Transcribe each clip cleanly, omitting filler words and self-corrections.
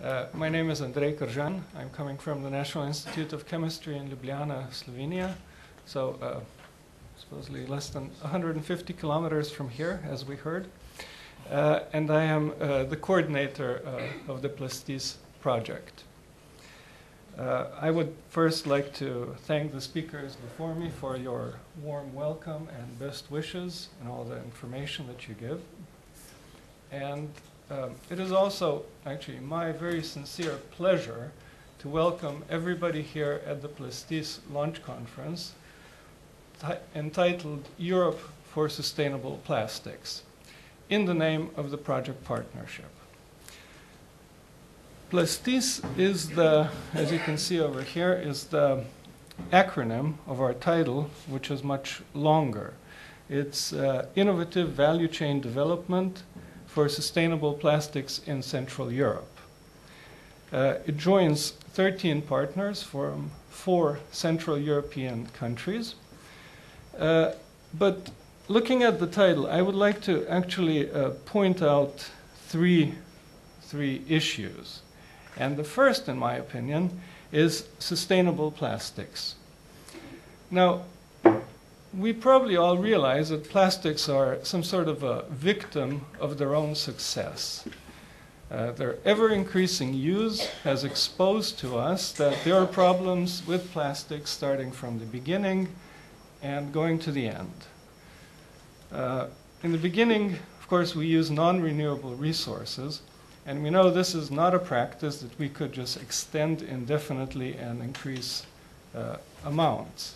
My name is Andrej Kržan. I'm coming from the National Institute of Chemistry in Ljubljana, Slovenia. So supposedly less than 150 kilometers from here, as we heard. And I am the coordinator of the PLASTiCE project. I would first like to thank the speakers before me for your warm welcome and best wishes and all the information that you give. And it is also actually my very sincere pleasure to welcome everybody here at the PLASTiCE launch conference entitled Europe for Sustainable Plastics, in the name of the project partnership. PLASTiCE is the, as you can see over here, is the acronym of our title, which is much longer. It's Innovative Value Chain Development for Sustainable Plastics in Central Europe. It joins 13 partners from 4 Central European countries. But looking at the title, I would like to actually point out three issues. And the first, in my opinion, is sustainable plastics. Now, we probably all realize that plastics are some sort of a victim of their own success. Their ever-increasing use has exposed to us that there are problems with plastics starting from the beginning and going to the end. In the beginning, of course, we use non-renewable resources, and we know this is not a practice that we could just extend indefinitely and increase amounts.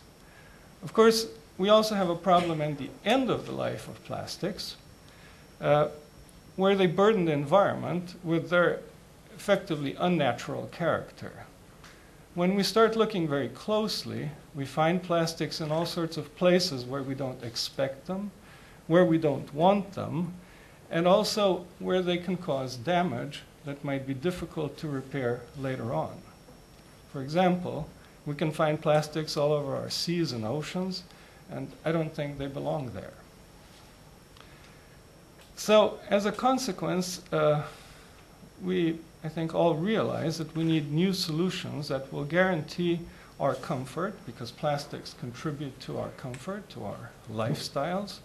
Of course, we also have a problem at the end of the life of plastics, where they burden the environment with their effectively unnatural character. When we start looking very closely, we find plastics in all sorts of places where we don't expect them, where we don't want them, and also where they can cause damage that might be difficult to repair later on. For example, we can find plastics all over our seas and oceans, and I don't think they belong there. So, as a consequence, we, I think, all realize that we need new solutions that will guarantee our comfort, because plastics contribute to our comfort, to our lifestyles,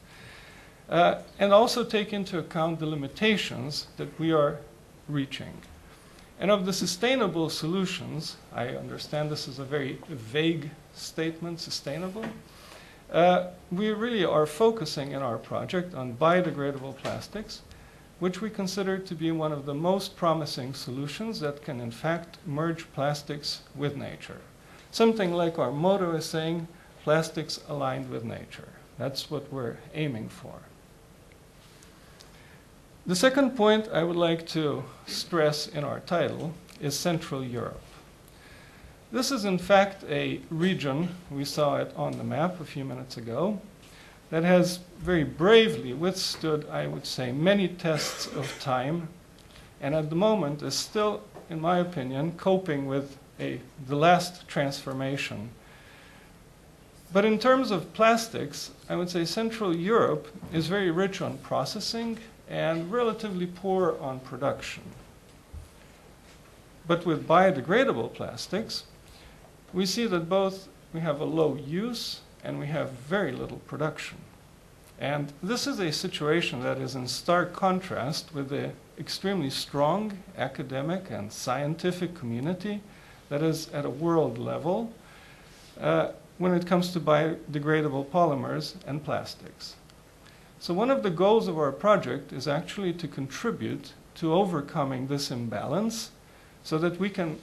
and also take into account the limitations that we are reaching. And of the sustainable solutions, I understand this is a very vague statement, sustainable. We really are focusing in our project on biodegradable plastics, which we consider to be one of the most promising solutions that can in fact merge plastics with nature. Something like our motto is saying, plastics aligned with nature. That's what we're aiming for. The second point I would like to stress in our title is Central Europe. This is in fact a region, we saw it on the map a few minutes ago, that has very bravely withstood, I would say, many tests of time, and at the moment is still, in my opinion, coping with the last transformation. But in terms of plastics, I would say Central Europe is very rich on processing and relatively poor on production. But with biodegradable plastics, we see that both we have a low use and we have very little production. And this is a situation that is in stark contrast with the extremely strong academic and scientific community that is at a world level when it comes to biodegradable polymers and plastics. So one of the goals of our project is actually to contribute to overcoming this imbalance so that we can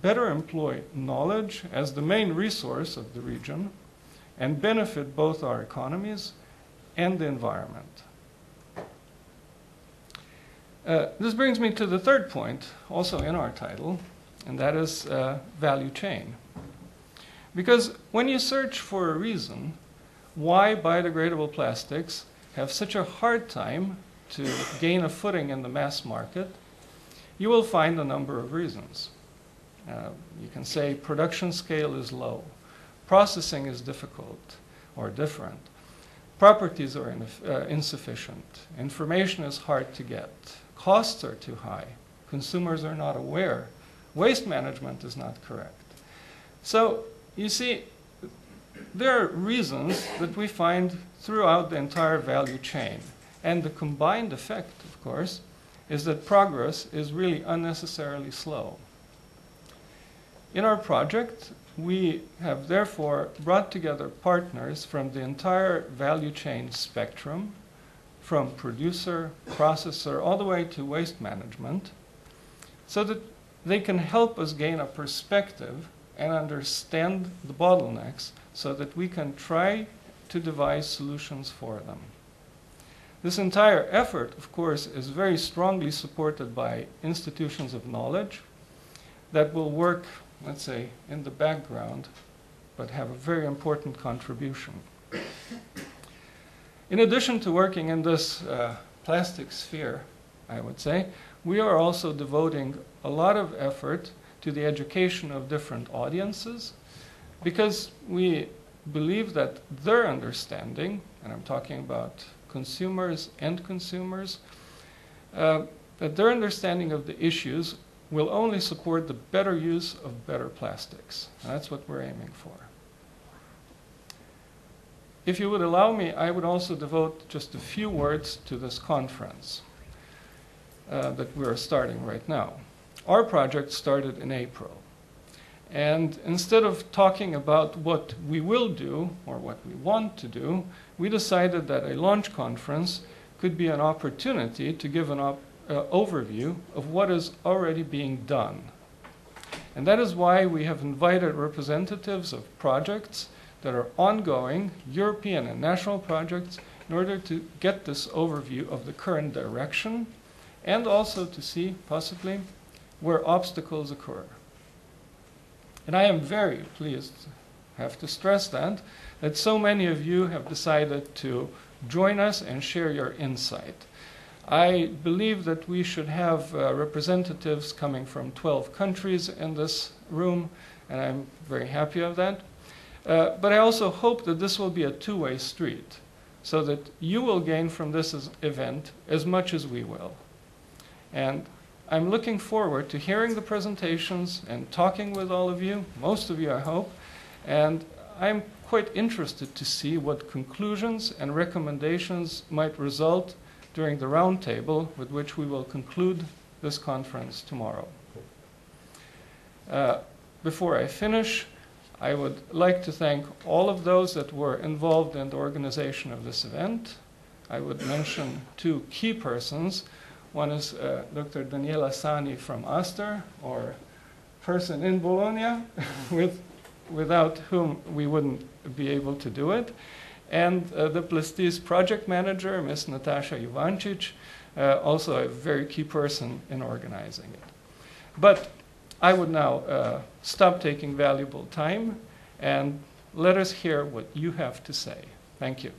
better employ knowledge as the main resource of the region and benefit both our economies and the environment. This brings me to the third point, also in our title, and that is value chain. Because when you search for a reason why biodegradable plastics have such a hard time to gain a footing in the mass market, you will find a number of reasons. You can say production scale is low, processing is difficult or different, properties are insufficient, information is hard to get, costs are too high, Consumers are not aware. Waste management is not correct. So, you see, there are reasons that we find throughout the entire value chain. And the combined effect, of course, is that progress is really unnecessarily slow. In our project, we have therefore brought together partners from the entire value chain spectrum, from producer, processor, all the way to waste management, so that they can help us gain a perspective and understand the bottlenecks so that we can try to devise solutions for them. This entire effort, of course, is very strongly supported by institutions of knowledge that will work, let's say, in the background, but have a very important contribution. In addition to working in this plastic sphere, I would say, we are also devoting a lot of effort to the education of different audiences, because we believe that their understanding, and I'm talking about consumers, end consumers, that their understanding of the issues will only support the better use of better plastics. And that's what we're aiming for. If you would allow me, I would also devote just a few words to this conference that we're starting right now. Our project started in April. And instead of talking about what we will do or what we want to do, we decided that a launch conference could be an opportunity to give an overview of what is already being done. And that is why we have invited representatives of projects that are ongoing, European and national projects, in order to get this overview of the current direction and also to see, possibly, where obstacles occur. And I am very pleased, I have to stress that so many of you have decided to join us and share your insight. I believe that we should have representatives coming from 12 countries in this room, and I'm very happy of that. But I also hope that this will be a two-way street, so that you will gain from this event as much as we will. And I'm looking forward to hearing the presentations and talking with all of you, most of you I hope, and I'm quite interested to see what conclusions and recommendations might result during the roundtable with which we will conclude this conference tomorrow. Before I finish, I would like to thank all of those that were involved in the organization of this event. I would mention two key persons. One is Dr. Daniela Sani from Aster, or person in Bologna, without whom we wouldn't be able to do it. And the PLASTiCE project manager, Ms. Natasha Jovancic, also a very key person in organizing it. But I would now stop taking valuable time and let us hear what you have to say. Thank you.